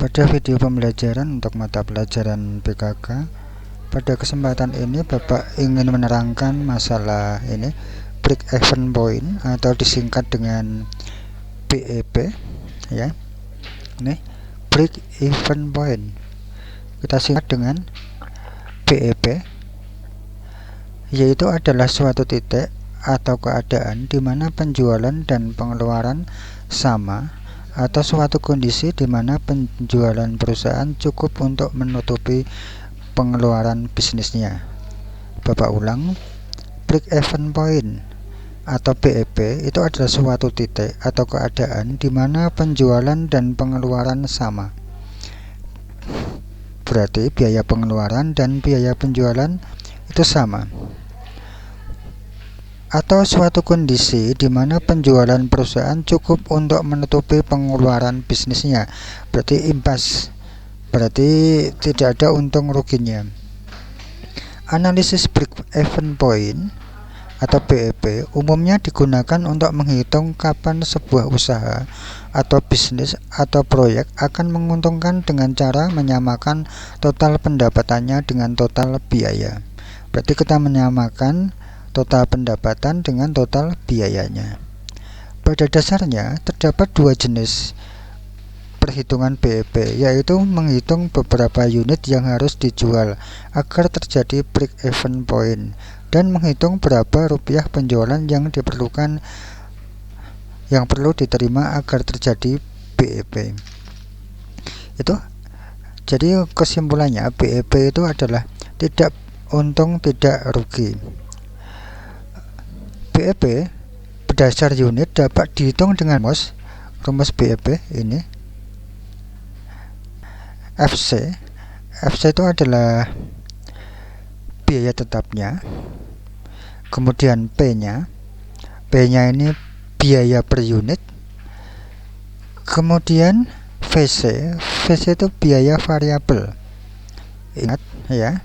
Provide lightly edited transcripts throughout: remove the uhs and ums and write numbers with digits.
Pada video pembelajaran untuk mata pelajaran PKK, pada kesempatan ini Bapak ingin menerangkan masalah ini break-even point atau disingkat dengan BEP ya. Ini break-even point. Kita singkat dengan BEP, yaitu adalah suatu titik atau keadaan di mana penjualan dan pengeluaran sama, atau suatu kondisi di mana penjualan perusahaan cukup untuk menutupi pengeluaran bisnisnya. Bapak ulang, break-even point atau BEP itu adalah suatu titik atau keadaan di mana penjualan dan pengeluaran sama. Berarti biaya pengeluaran dan biaya penjualan itu sama. Atau suatu kondisi di mana penjualan perusahaan cukup untuk menutupi pengeluaran bisnisnya. Berarti impas, berarti tidak ada untung ruginya. Analisis break-even point atau BEP umumnya digunakan untuk menghitung kapan sebuah usaha atau bisnis atau proyek akan menguntungkan dengan cara menyamakan total pendapatannya dengan total biaya. Berarti kita menyamakan total pendapatan dengan total biayanya. Pada dasarnya terdapat dua jenis perhitungan BEP, yaitu menghitung beberapa unit yang harus dijual agar terjadi break-even point, dan menghitung berapa rupiah penjualan yang diperlukan yang perlu diterima agar terjadi BEP. Itu jadi kesimpulannya, BEP itu adalah tidak untung tidak rugi. BEP berdasar unit dapat dihitung dengan rumus BEP ini. FC itu adalah biaya tetapnya, kemudian P-nya ini biaya per unit, kemudian VC itu biaya variabel. Ingat ya,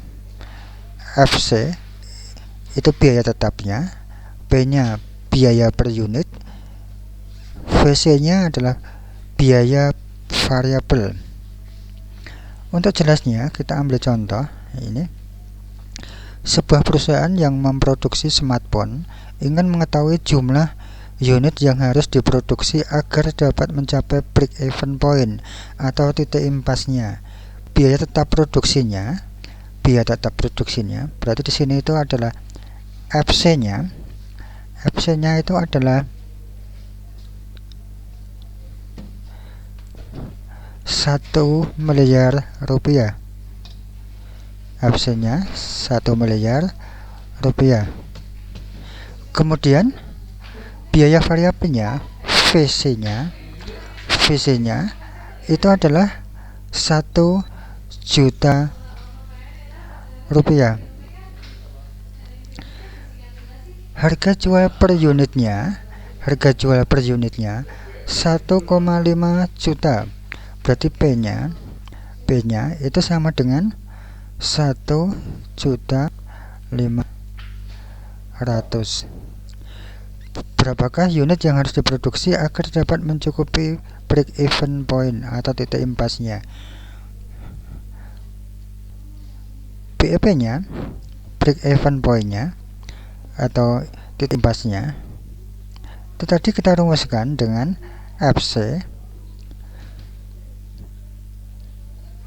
FC itu biaya tetapnya, P-nya biaya per unit, VC-nya adalah biaya variabel. Untuk jelasnya kita ambil contoh ini. Sebuah perusahaan yang memproduksi smartphone ingin mengetahui jumlah unit yang harus diproduksi agar dapat mencapai break-even point atau titik impasnya. Biaya tetap produksinya berarti di sini itu adalah FC-nya itu adalah 1 miliar rupiah. FC-nya 1 miliar rupiah. Kemudian biaya variabelnya VC-nya itu adalah 1 juta rupiah. Harga jual per unitnya 1,5 juta. Berarti P-nya itu sama dengan 1.500.000. Berapakah unit yang harus diproduksi agar dapat mencukupi break-even point atau titik impasnya? BEP-nya, break-even point-nya atau titik impasnya, itu tadi kita rumuskan dengan FC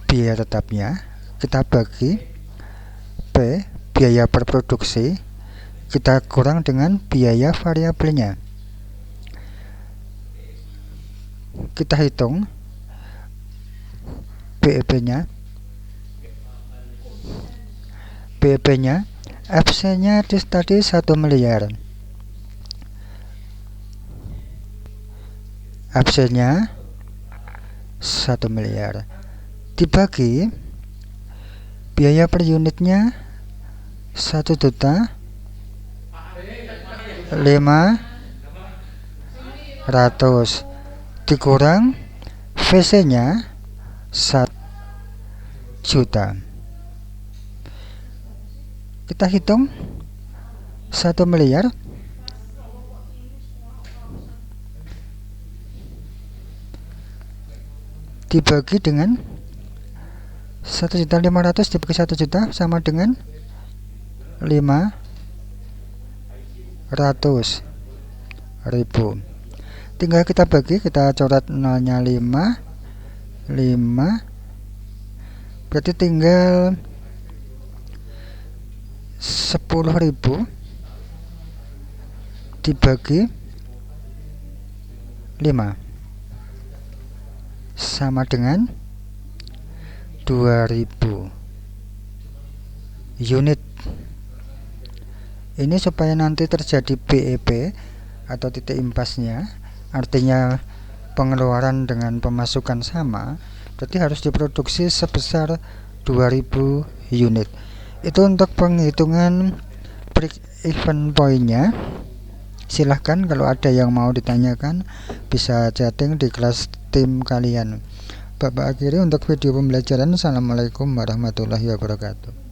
biaya tetapnya, kita bagi P biaya per produksi, kita kurang dengan biaya variabelnya. Kita hitung BEP-nya, FC-nya tadi 1 miliar. FC-nya 1 miliar dibagi biaya per unitnya 1.500.000 dikurang VC-nya 1 juta. Kita hitung 1 miliar dibagi dengan 1.500.000 dibagi 1 juta sama dengan 500.000. Tinggal kita bagi, kita coret nolnya 5, berarti tinggal 10.000 dibagi 5 sama dengan 2000 unit. Ini supaya nanti terjadi BEP atau titik impasnya, artinya pengeluaran dengan pemasukan sama, berarti harus diproduksi sebesar 2000 unit. Itu untuk penghitungan break even point-nya. Silahkan kalau ada yang mau ditanyakan bisa chatting di kelas tim kalian. Bapak akhiri untuk video pembelajaran. Assalamualaikum warahmatullahi wabarakatuh.